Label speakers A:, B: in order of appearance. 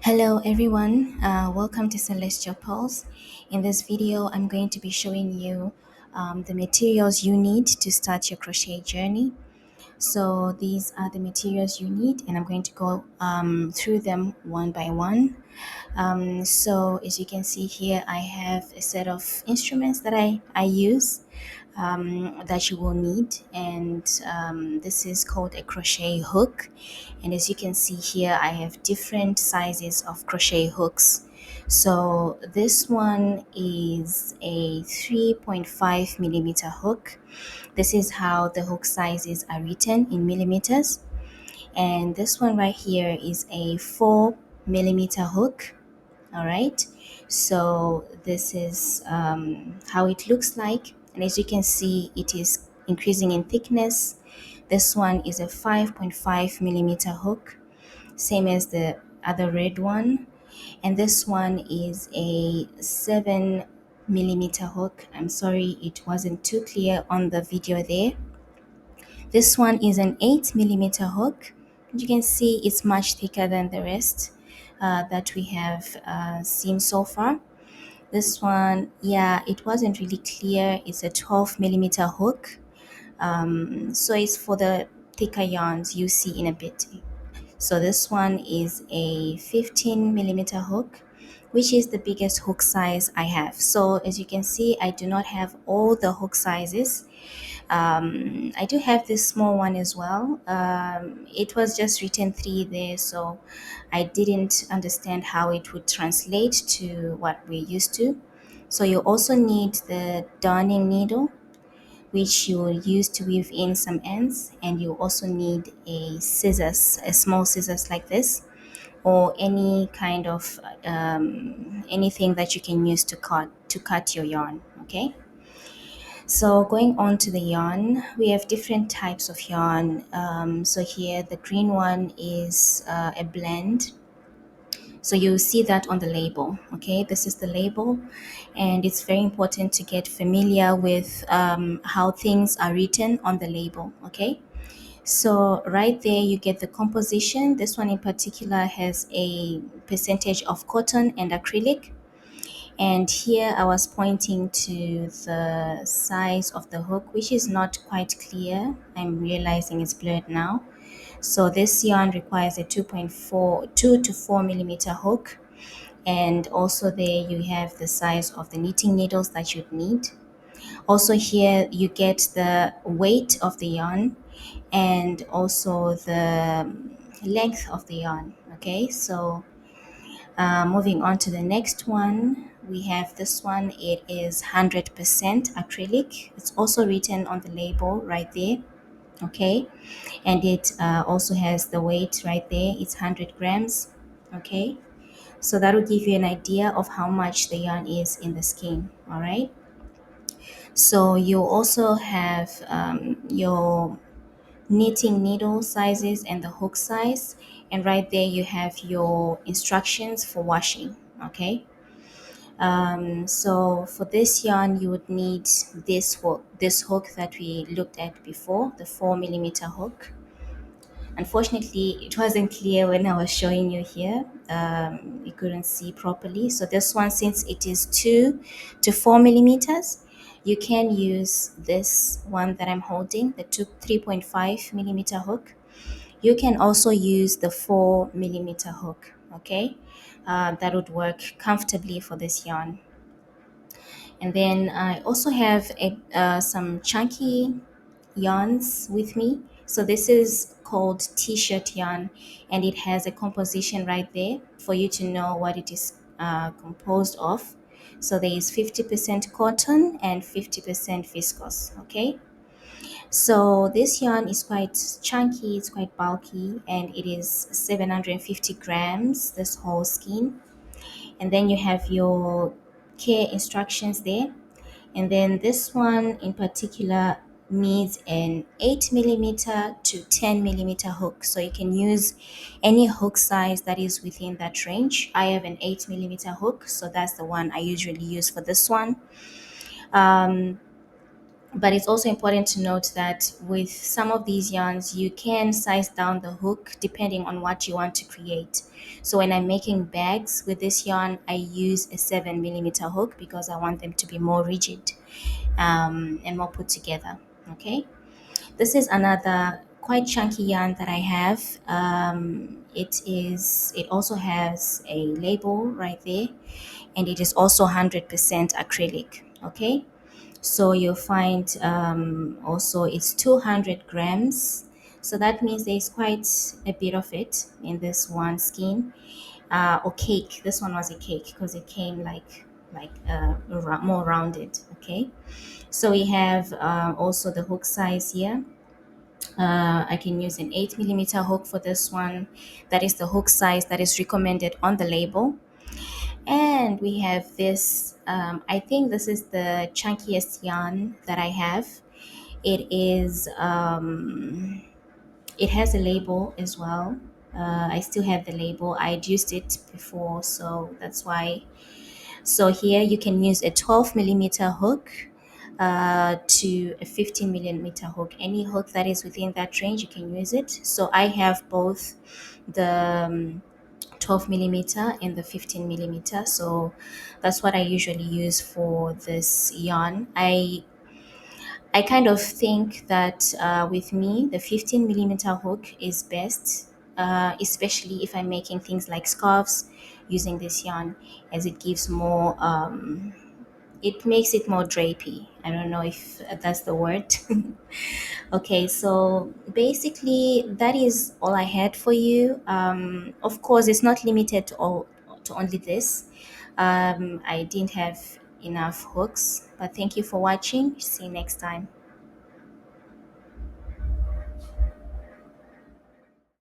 A: Hello everyone, welcome to Celestial Pulse. In this video, I'm going to be showing you the materials you need to start your crochet journey. So these are the materials you need and I'm going to go through them one by one. So as you can see here, I have a set of instruments that I use that you will need, and this is called a crochet hook. And as you can see here, I have different sizes of crochet hooks. So this one is a 3.5 millimeter hook. This is how the hook sizes are written in millimeters. And this one right here is a 4 millimeter hook. All right, so this is how it looks like, and as you can see, it is increasing in thickness. This one is a 5.5 millimeter hook, same as the other red one, and this one is a 7 millimeter hook. I'm sorry, it wasn't too clear on the video there. This one is an 8 millimeter hook. You can see it's much thicker than the rest that we have seen so far. This one, yeah, it wasn't really clear. It's a 12 millimeter hook. So it's for the thicker yarns you see in a bit. So this one is a 15 millimeter hook, which is the biggest hook size I have. So as you can see, I do not have all the hook sizes. I do have this small one as well. It was just written 3 there, so I didn't understand how it would translate to what we're used to. So you also need the darning needle, which you will use to weave in some ends, and you also need a scissors, a small scissors like this, or any kind of anything that you can use to cut your yarn. Okay. So going on to the yarn, we have different types of yarn. So here the green one is a blend. So you see that on the label. Okay, this is the label, and it's very important to get familiar with how things are written on the label. Okay, so right there you get the composition. This one in particular has a percentage of cotton and acrylic. And here I was pointing to the size of the hook, which is not quite clear. I'm realizing it's blurred now. So this yarn requires a 2 to 4 millimeter hook. And also there you have the size of the knitting needles that you'd need. Also here you get the weight of the yarn and also the length of the yarn. Okay, so moving on to the next one, we have this one. It is 100% acrylic. It's also written on the label right there. Okay, and it also has the weight right there. It's 100 grams. Okay, so that will give you an idea of how much the yarn is in the skein. All right, so you also have your knitting needle sizes and the hook size, and right there you have your instructions for washing. Okay, so for this yarn you would need this hook that we looked at before, the 4 millimeter hook. Unfortunately, it wasn't clear when I was showing you here. You couldn't see properly. So this one, since it is 2 to 4 millimeters, you can use this one that I'm holding, the 3.5 millimeter hook. You can also use the 4 millimeter hook. Okay, that would work comfortably for this yarn. And then I also have some chunky yarns with me. So this is called t-shirt yarn, and it has a composition right there for you to know what it is composed of. So there is 50% cotton and 50% viscose. Okay, so this yarn is quite chunky, it's quite bulky, and it is 750 grams, this whole skein. And then you have your care instructions there. And then this one in particular needs an 8 millimeter to 10 millimeter hook. So you can use any hook size that is within that range. I have an 8 millimeter hook, so that's the one I usually use for this one. But it's also important to note that with some of these yarns, you can size down the hook depending on what you want to create. So when I'm making bags with this yarn, I use a 7 millimeter hook because I want them to be more rigid, and more put together. Okay. This is another quite chunky yarn that I have. It also has a label right there, and it is also 100% acrylic. Okay. So you'll find, also it's 200 grams. So that means there's quite a bit of it in this one skein, or cake. This one was a cake because it came more rounded. Okay. So we have, also the hook size here. I can use an 8 millimeter hook for this one. That is the hook size that is recommended on the label. And we have this, I think this is the chunkiest yarn that I have. It is, it has a label as well. I still have the label. I'd used it before, so that's why. So here you can use a 12 millimeter hook, to a 15 millimeter hook. Any hook that is within that range, you can use it. So I have both the, 12 millimeter and the 15 millimeter. So that's what I usually use for this yarn. I kind of think that, with me, the 15 millimeter hook is best, especially if I'm making things like scarves using this yarn, as it gives more, it makes it more drapey. I don't know if that's the word. Okay, so basically that is all I had for you. Of course, it's not limited to only this. I didn't have enough hooks, but thank you for watching. See you next time.